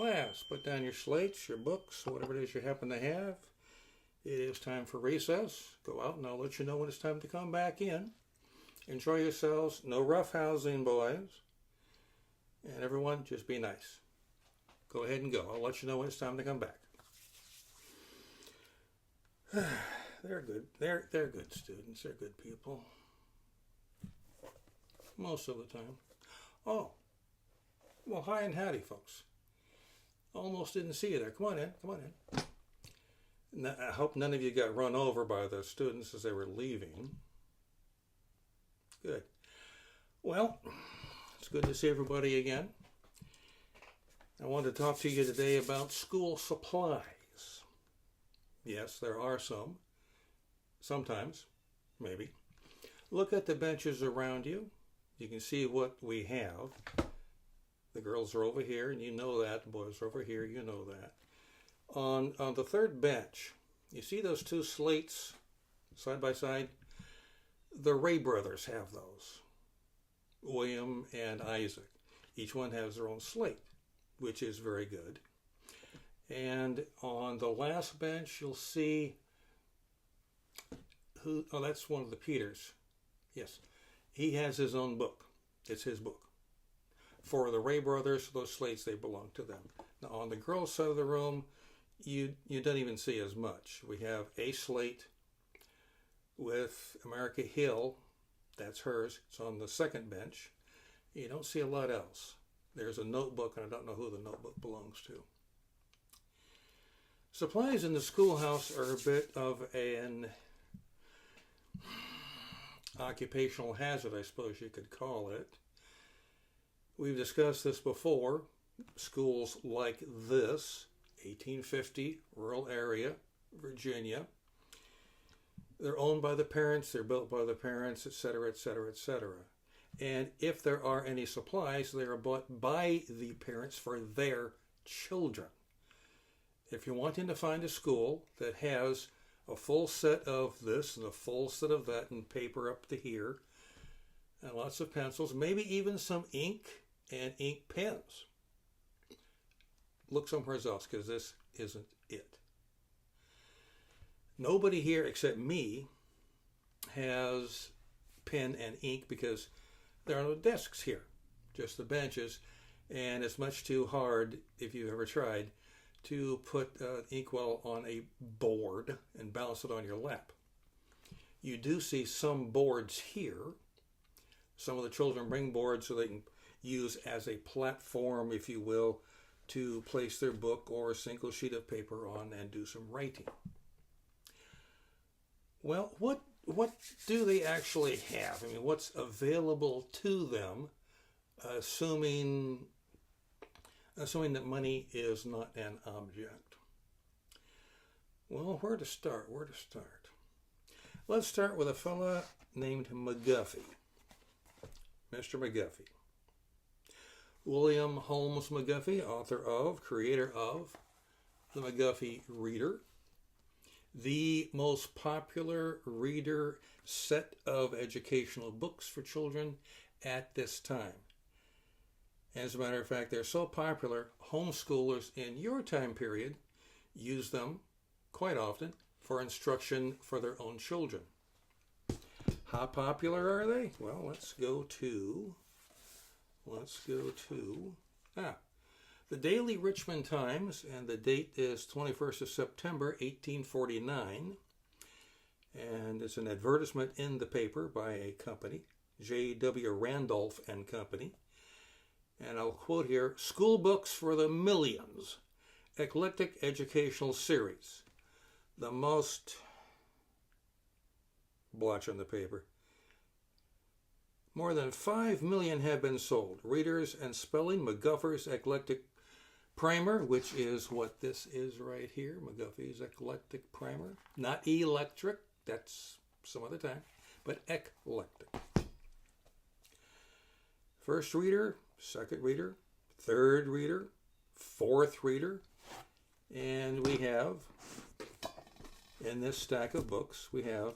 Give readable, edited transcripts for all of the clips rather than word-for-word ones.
class. Put down your slates, your books, whatever it is you happen to have. It is time for recess. Go out and I'll let you know when it's time to come back in. Enjoy yourselves. No roughhousing, boys. And everyone, just be nice. Go ahead and go. I'll let you know when it's time to come back. They're good. They're good students. They're good people. Most of the time. Oh. Well, hi and howdy, folks. Almost didn't see you there. Come on in. Come on in. Now, I hope none of you got run over by the students as they were leaving. Good. Well, it's good to see everybody again. I want to talk to you today about school supplies. Yes, there are some. Sometimes, maybe. Look at the benches around you. You can see what we have. The girls are over here, and you know that. The boys are over here, you know that. On the third bench, you see those two slates side by side? The Ray brothers have those. William and Isaac. Each one has their own slate, which is very good. And on the last bench, you'll see that's one of the Peters. Yes, he has his own book. It's his book. For the Ray brothers, those slates, they belong to them. Now, on the girls' side of the room, you don't even see as much. We have a slate with America Hill. That's hers. It's on the second bench. You don't see a lot else. There's a notebook, and I don't know who the notebook belongs to. Supplies in the schoolhouse are a bit of an occupational hazard, I suppose you could call it. We've discussed this before. Schools like this, 1850, rural area, Virginia. They're owned by the parents, they're built by the parents, etc., etc., etc. And if there are any supplies, they are bought by the parents for their children. If you're wanting to find a school that has a full set of this and a full set of that and paper up to here, and lots of pencils, maybe even some ink and ink pens, look somewhere else because this isn't it. Nobody here except me has pen and ink because there are no desks here, just the benches, and it's much too hard, if you've ever tried, to put inkwell on a board and balance it on your lap. You do see some boards here. Some of the children bring boards so they can use as a platform, if you will, to place their book or a single sheet of paper on and do some writing. Well, what do they actually have? I mean, what's available to them, assuming that money is not an object? Well, where to start? Let's start with a fella named McGuffey. Mr. McGuffey. William Holmes McGuffey, creator of the McGuffey Reader, the most popular reader set of educational books for children at this time. As a matter of fact, they're so popular, homeschoolers in your time period use them quite often for instruction for their own children. How popular are they? Well, let's go to the Daily Richmond Times, and the date is 21st of September, 1849. And it's an advertisement in the paper by a company, J.W. Randolph and Company. And I'll quote here, "School Books for the Millions, Eclectic Educational Series. The most," blotch on the paper, "more than 5 million have been sold. Readers and Spelling, McGuffey's Eclectic Primer," which is what this is right here, McGuffey's Eclectic Primer. Not electric, that's some other time, but eclectic. First reader, second reader, third reader, fourth reader, and we have, in this stack of books, we have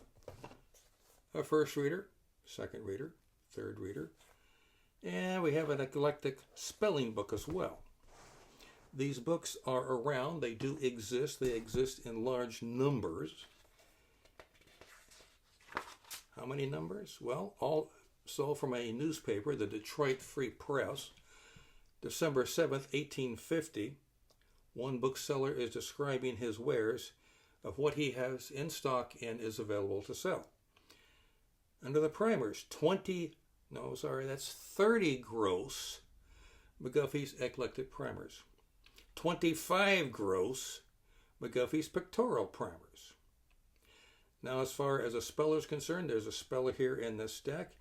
a first reader, second reader, third reader, and we have an eclectic spelling book as well. These books are around. They do exist. They exist in large numbers. How many numbers? Well, also from a newspaper, the Detroit Free Press, December 7th, 1850, one bookseller is describing his wares of what he has in stock and is available to sell. Under the primers, 30 gross McGuffey's Eclectic Primers, 25 gross McGuffey's Pictorial Primers. Now, as far as a speller is concerned, there's a speller here in this deck,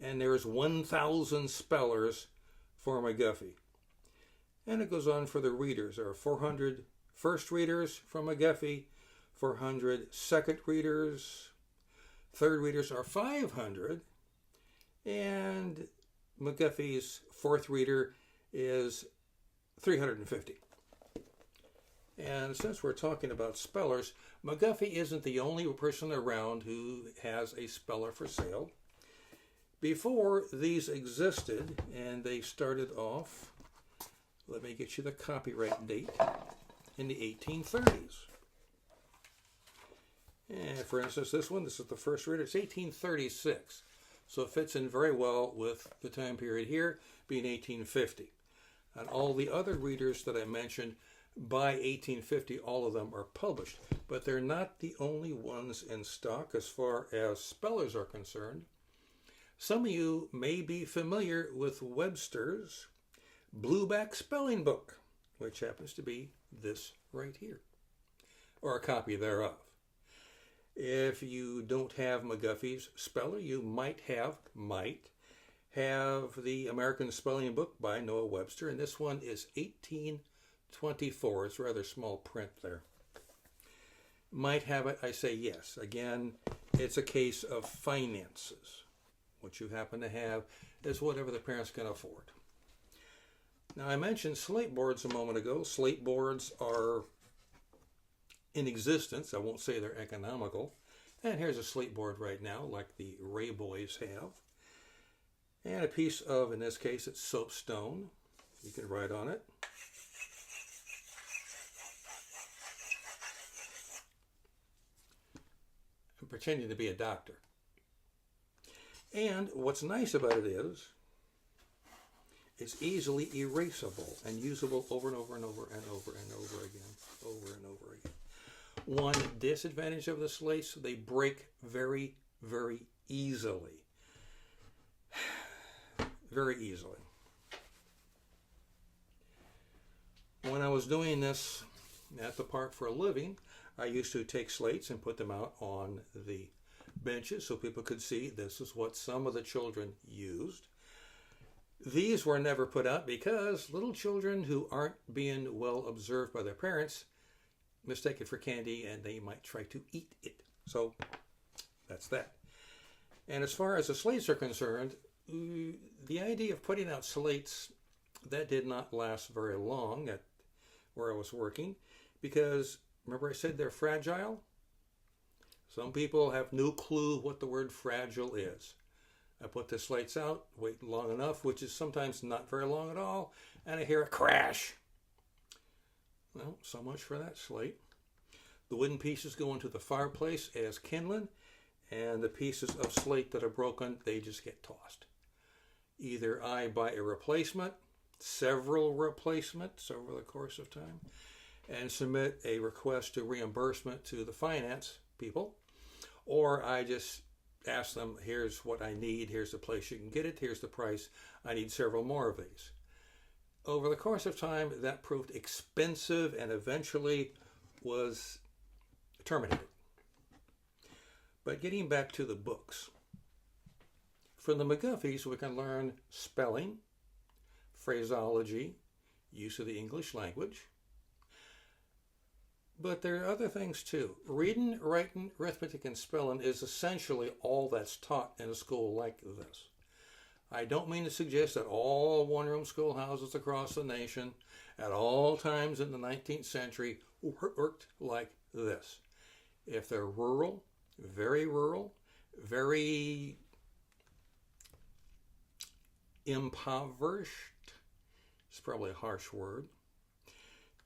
and there's 1,000 spellers for McGuffey. And it goes on for the readers. There are 400 first readers from McGuffey, 400 second readers, third readers are 500, and McGuffey's fourth reader is 350. And since we're talking about spellers, McGuffey isn't the only person around who has a speller for sale. Before these existed, and they started off, let me get you the copyright date, in the 1830s. And for instance, this is the first reader, it's 1836. So it fits in very well with the time period here being 1850. And all the other readers that I mentioned, by 1850, all of them are published. But they're not the only ones in stock as far as spellers are concerned. Some of you may be familiar with Webster's Blueback Spelling Book, which happens to be this right here, or a copy thereof. If you don't have McGuffey's speller, you might have the American Spelling Book by Noah Webster, and this one is 1824. It's rather small print there. Might have it, I say yes. Again, it's a case of finances. What you happen to have is whatever the parents can afford. Now, I mentioned slate boards a moment ago. Slate boards are in existence. I won't say they're economical. And here's a slate board right now, like the Ray Boys have. And a piece of, in this case, it's soapstone. You can write on it. I'm pretending to be a doctor. And what's nice about it is, it's easily erasable and usable over and over and over and over and over again, over and over again. One disadvantage of the slates, they break very, very easily. Very easily. When I was doing this at the park for a living, I used to take slates and put them out on the benches so people could see this is what some of the children used. These were never put out because little children who aren't being well observed by their parents mistake it for candy and they might try to eat it. So that's that. And as far as the slates are concerned, the idea of putting out slates, that did not last very long at where I was working because remember I said they're fragile? Some people have no clue what the word fragile is. I put the slates out, wait long enough, which is sometimes not very long at all, and I hear a crash. Well, so much for that slate. The wooden pieces go into the fireplace as kindling, and the pieces of slate that are broken, they just get tossed. Either I buy a replacement, several replacements over the course of time, and submit a request to reimbursement to the finance people, or I just ask them, here's what I need, here's the place you can get it, here's the price, I need several more of these. Over the course of time, that proved expensive and eventually was terminated. But getting back to the books, from the McGuffeys we can learn spelling, phraseology, use of the English language. But there are other things too. Reading, writing, arithmetic, and spelling is essentially all that's taught in a school like this. I don't mean to suggest that all one-room schoolhouses across the nation at all times in the 19th century worked like this. If they're rural, very impoverished, it's probably a harsh word,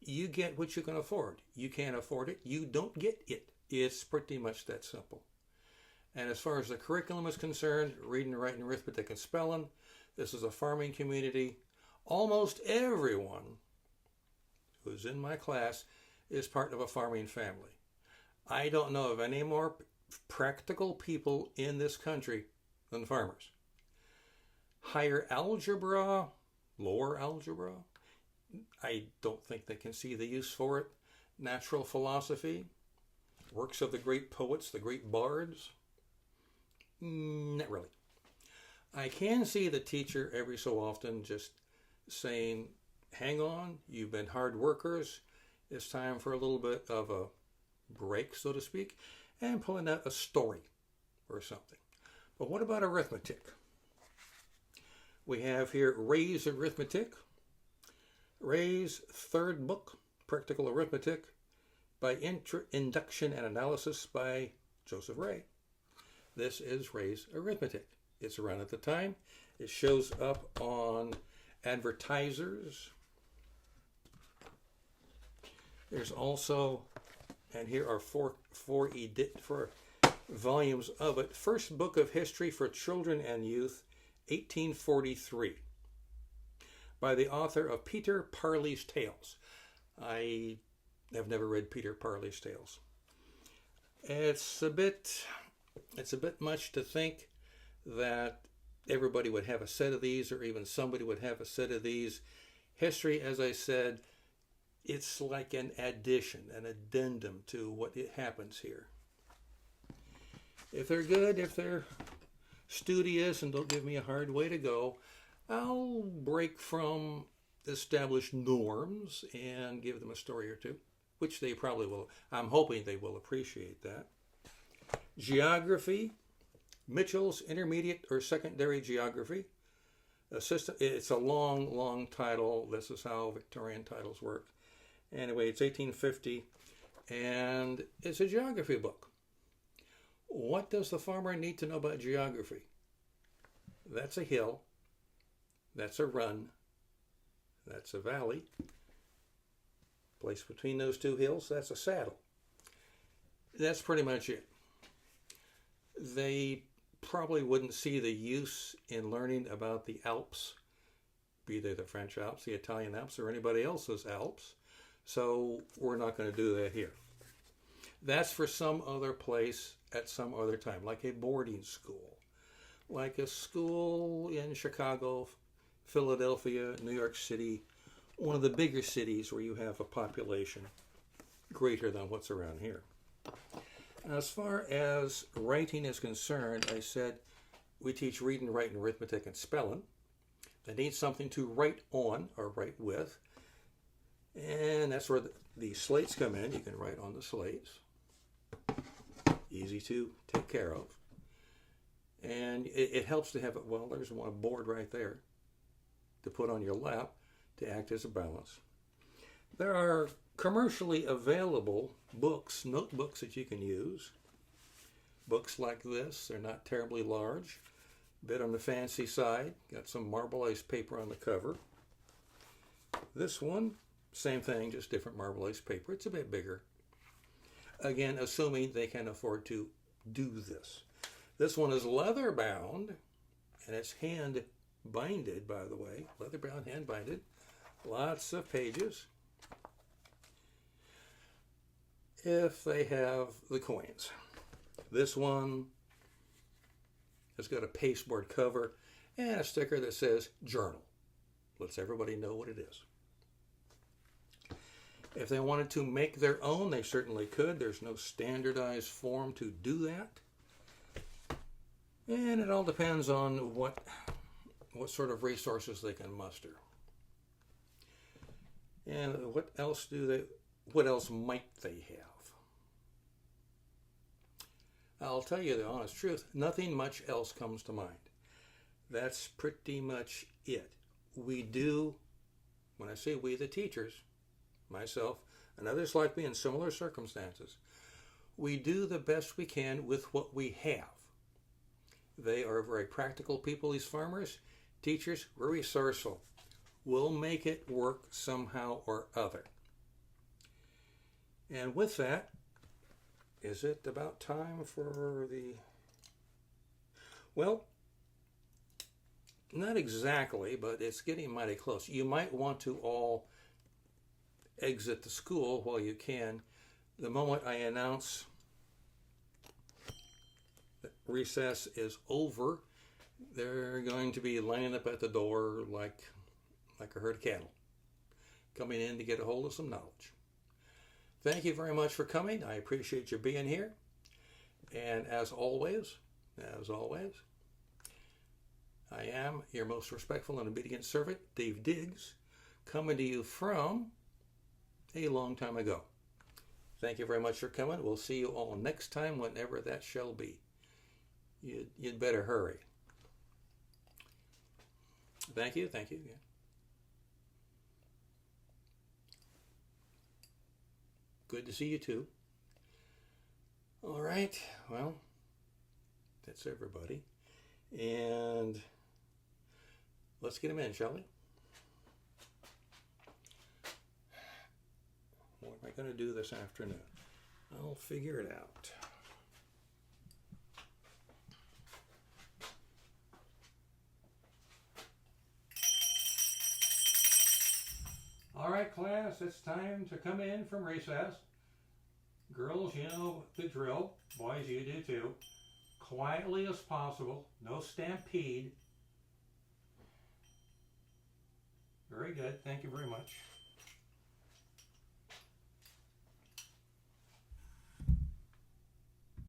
You get what you can afford. You can't afford it, you don't get it. It's pretty much that simple. And as far as the curriculum is concerned, reading, writing, arithmetic, and spelling, this is a farming community. Almost everyone who's in my class is part of a farming family. I don't know of any more practical people in this country than farmers. Higher algebra, lower algebra, I don't think they can see the use for it. Natural philosophy, works of the great poets, the great bards, not really. I can see the teacher every so often just saying, hang on, you've been hard workers, it's time for a little bit of a break, so to speak, and pulling out a story or something. But what about arithmetic? We have here Ray's Arithmetic, Ray's third book, Practical Arithmetic, by Induction and Analysis by Joseph Ray. This is Ray's Arithmetic. It's around at the time. It shows up on advertisers. There's also, and here are four volumes of it. First Book of History for Children and Youth, 1843, by the author of Peter Parley's Tales. I have never read Peter Parley's Tales. It's a bit much to think that everybody would have a set of these, or even somebody would have a set of these. History, as I said, it's like an addition, an addendum to what happens here. If they're good, if they're studious and don't give me a hard way to go, I'll break from established norms and give them a story or two, which they probably will. I'm hoping they will appreciate that. Geography, Mitchell's Intermediate or Secondary Geography. It's a long title. This is how Victorian titles work. Anyway, it's 1850, and it's a geography book. What does the farmer need to know about geography? That's a hill. That's a run. That's a valley. Place between those two hills, that's a saddle. That's pretty much it. They probably wouldn't see the use in learning about the Alps, be they the French Alps, the Italian Alps, or anybody else's Alps. So we're not going to do that here. That's for some other place at some other time, like a boarding school, like a school in Chicago, Philadelphia, New York City, one of the bigger cities where you have a population greater than what's around here. As far as writing is concerned, I said we teach reading, writing, arithmetic, and spelling. They need something to write on or write with. And that's where the slates come in. You can write on the slates. Easy to take care of. And it helps to have it, well, there's one board right there to put on your lap to act as a balance. There are commercially available books, notebooks that you can use. Books like this, they're not terribly large, a bit on the fancy side, got some marbleized paper on the cover. This one, same thing, just different marbleized paper. It's a bit bigger. Again, assuming they can afford to do this. This one is leather bound, and it's hand binded, by the way. Leather bound, hand binded. Lots of pages. If they have the coins. This one has got a pasteboard cover and a sticker that says journal. Lets everybody know what it is. If they wanted to make their own, they certainly could. There's no standardized form to do that. And it all depends on what sort of resources they can muster. And what else might they have? I'll tell you the honest truth, nothing much else comes to mind. That's pretty much it. We do, when I say we, the teachers, myself, and others like me in similar circumstances, we do the best we can with what we have. They are very practical people, these farmers. Teachers, we're resourceful. We'll make it work somehow or other. And with that, is it about time for the... Well, not exactly, but it's getting mighty close. You might want to all exit the school while you can. The moment I announce that recess is over, they're going to be lining up at the door like a herd of cattle, coming in to get a hold of some knowledge. Thank you very much for coming. I appreciate you being here. And as always, I am your most respectful and obedient servant, Dave Diggs, coming to you from a long time ago. Thank you very much for coming. We'll see you all next time, whenever that shall be. You'd better hurry. Thank you. Yeah. Good to see you too. All right, well, that's everybody. And let's get them in, shall we? What am I going to do this afternoon? I'll figure it out. All right, class, it's time to come in from recess. Girls, you know the drill. Boys, you do too. Quietly as possible. No stampede. Very good. Thank you very much.